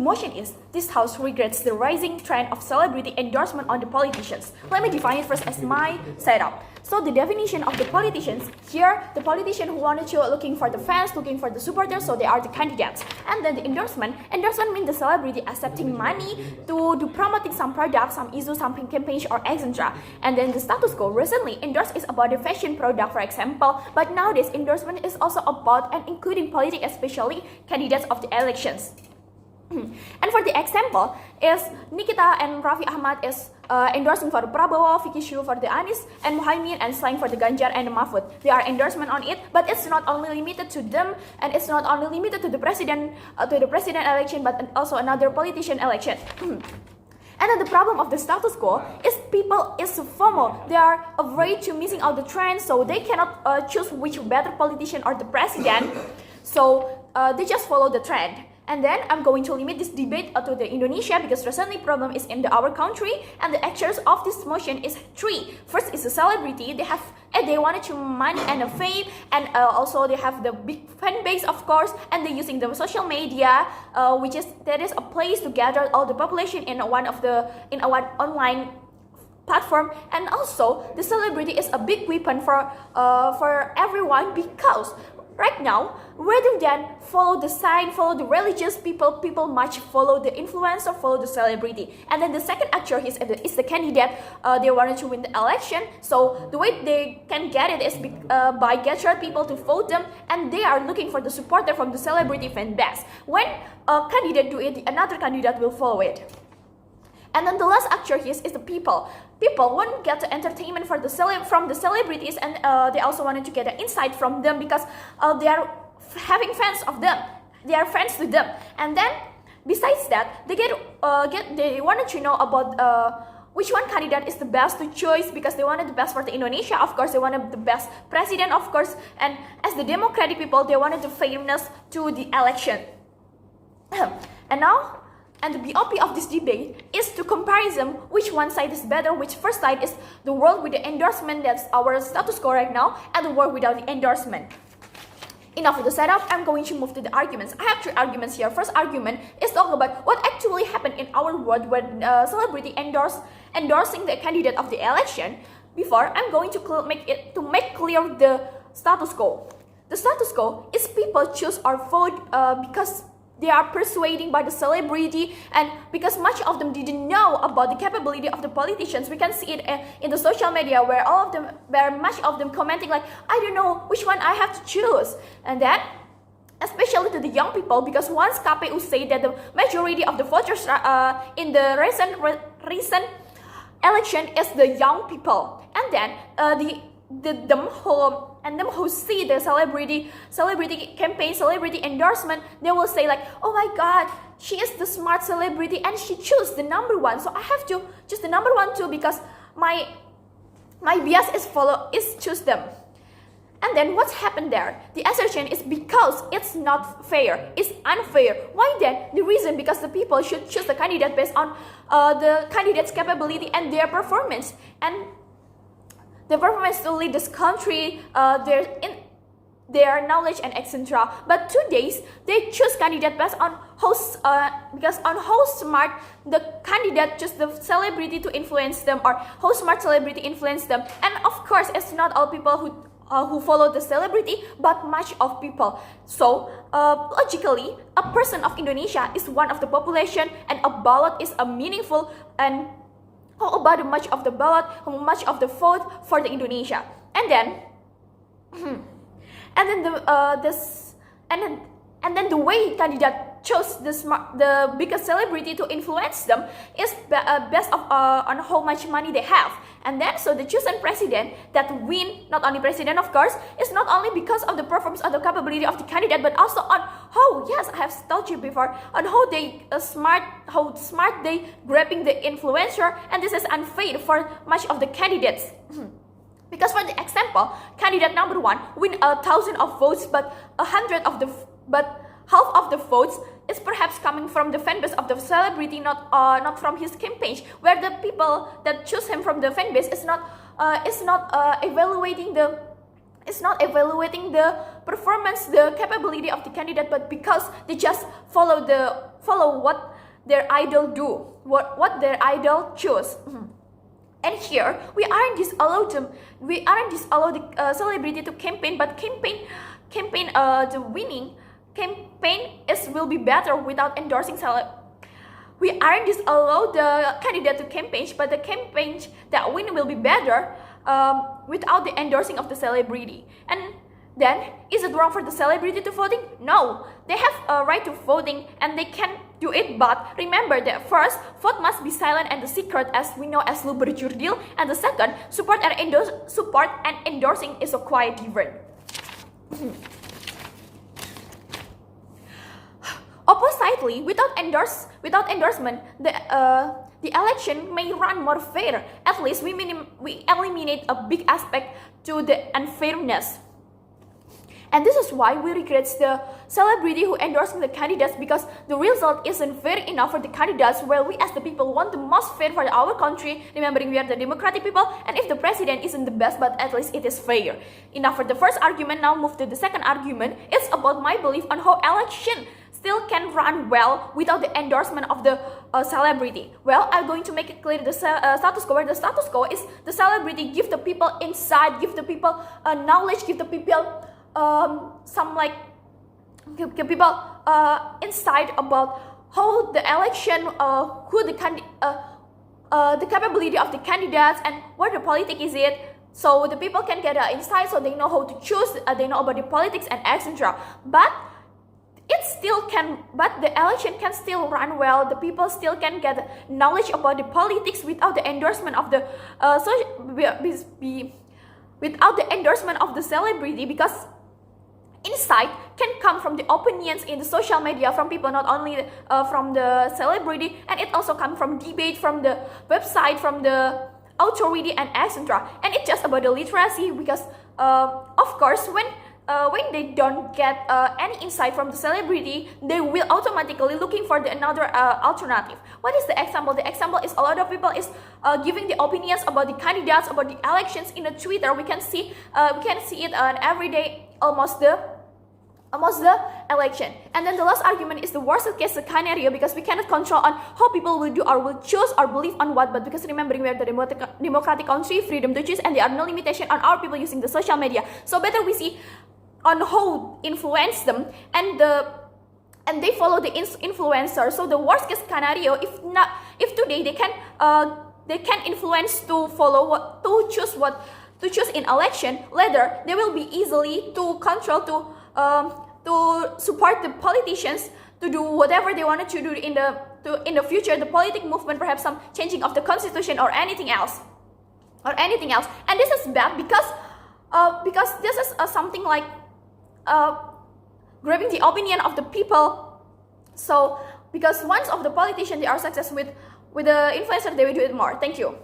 motion is, this house regrets the rising trend of celebrity endorsement on the politicians. Let me define it first as my setup. So the definition of the politicians, here the politician who wanted to looking for the fans, looking for the supporters, so they are the candidates. And then the endorsement means the celebrity accepting money to promoting some product, some issue, some campaigns or etc. And then the status quo, recently endorsed is about the fashion product for example, but nowadays endorsement is also about and including politics, especially candidates of the elections. And for the example, is Nikita and Raffi Ahmad is endorsing for Prabowo, Vicky Shu for the Anies, and Muhaimin and Slang for the Ganjar and the Mahfud. They are endorsement on it, but it's not only limited to them, and it's not only limited to the president election, but also another politician election. And then the problem of the status quo is people is FOMO. They are afraid to missing out the trend, so they cannot choose which better politician or the president. So they just follow the trend. And then I'm going to limit this debate to the Indonesia because recently problem is in our country, and the actors of this motion is three. First is a celebrity. They wanted to money and a fame, and also they have the big fan base of course, and they're using the social media, that is a place to gather all the population in one online platform. And also the celebrity is a big weapon for everyone because right now, rather than follow the sign, follow the religious people much follow the influencer, follow the celebrity. And then the second actor is the candidate. They wanted to win the election, so the way they can get it is by gather people to vote them, and they are looking for the supporter from the celebrity fan base. When a candidate do it, another candidate will follow it. And then the last actor here is the people. People want to get the entertainment from the celebrities, and they also wanted to get an insight from them because they are having fans of them. They are friends to them. And then besides that, they wanted to know about which one candidate is the best to choose because they wanted the best for the Indonesia. Of course, they wanted the best president, of course. And as the democratic people, they wanted the fairness to the election. And the BOP of this debate is to comparison which one side is better, which first side is the world with the endorsement, that's our status quo right now, and the world without the endorsement. Enough of the setup, I'm going to move to the arguments. I have three arguments here. First argument is talk about what actually happened in our world when celebrity endorsing the candidate of the election. Before, I'm going to make clear the status quo. The status quo is people choose or vote because they are persuading by the celebrity, and because much of them didn't know about the capability of the politicians. We can see it in the social media where much of them commenting like, I don't know which one I have to choose. And then especially to the young people, because once KPU say that the majority of the voters in the recent election is the young people, and then them who see the celebrity campaign, celebrity endorsement, they will say like, oh my god, she is the smart celebrity and she chose the number one, so I have to choose the number one too because my bias is choose them. And then what's happened there? The assertion is because it's not fair, it's unfair. Why then? The reason because the people should choose the candidate based on the candidate's capability and their performance, and the performance to lead this country, their knowledge and etc. But today's they choose candidate based on how smart the candidate choose the celebrity to influence them, or how smart celebrity influence them. And of course, it's not all people who follow the celebrity, but much of people. So logically, a person of Indonesia is one of the population, and a ballot is a meaningful. And how about much of the ballot, how much of the vote for the Indonesia? And then the way candidate chose the biggest celebrity to influence them is based on how much money they have. And then so the chosen president that win, not only president of course, is not only because of the performance or the capability of the candidate, but also on how, yes, I have told you before, on how they how smart they grabbing the influencer, and this is unfair for much of the candidates. Because for the example, candidate number one win 1,000 of votes, but half of the votes is perhaps coming from the fanbase of the celebrity, not from his campaign, where the people that choose him from the fanbase is not evaluating the performance, the capability of the candidate, but because they just follow follow what their idol do, what their idol choose. And here we aren't disallowed the celebrity to campaign, but the winning campaign will be better without endorsing we aren't disallowed the candidate to campaign, but the campaign that win will be better without the endorsing of the celebrity. And then, is it wrong for the celebrity to voting? No, they have a right to voting and they can do it, but remember that first, vote must be silent and the secret as we know as lu berjurdil, and the second, support and endorsing is a quite different. Oppositely, without endorsement, the election may run more fair. At least we eliminate a big aspect to the unfairness. And this is why we regret the celebrity who endorsing the candidates, because the result isn't fair enough for the candidates, while we as the people want the most fair for our country, remembering we are the democratic people, and if the president isn't the best, but at least it is fair. Enough for the first argument, now move to the second argument. It's about my belief on how election still can run well without the endorsement of the celebrity. Well, I'm going to make it clear the status quo, where the status quo is the celebrity give the people insight, give the people knowledge, give the people give people insight about how the election, the capability of the candidates and what the politics is it. So the people can get insight, so they know how to choose, they know about the politics and etc. But the election can still run well. The people still can get knowledge about the politics without the endorsement of the without the endorsement of the celebrity, because insight can come from the opinions in the social media from people, not only from the celebrity, and it also comes from debate, from the website, from the authority and etc. And it's just about the literacy, because of course when they don't get any insight from the celebrity, they will automatically looking for another alternative. What is the example? The example is a lot of people is giving the opinions about the candidates, about the elections in the Twitter. We can see it every day, almost the election. And then the last argument is the worst case scenario, because we cannot control on how people will do or will choose or believe on what, but because remembering we are the democratic country, freedom to choose, and there are no limitation on our people using the social media. So better we see on how influence them, and they follow the influencer. So the worst case scenario, if today they can influence to follow to choose in election, later they will be easily to control to support the politicians to do whatever they wanted to do in the future, the politic movement, perhaps some changing of the constitution or anything else. And this is bad because this is something like grabbing the opinion of the people. So because once of the politician they are success with the influencer, they will do it more. Thank you.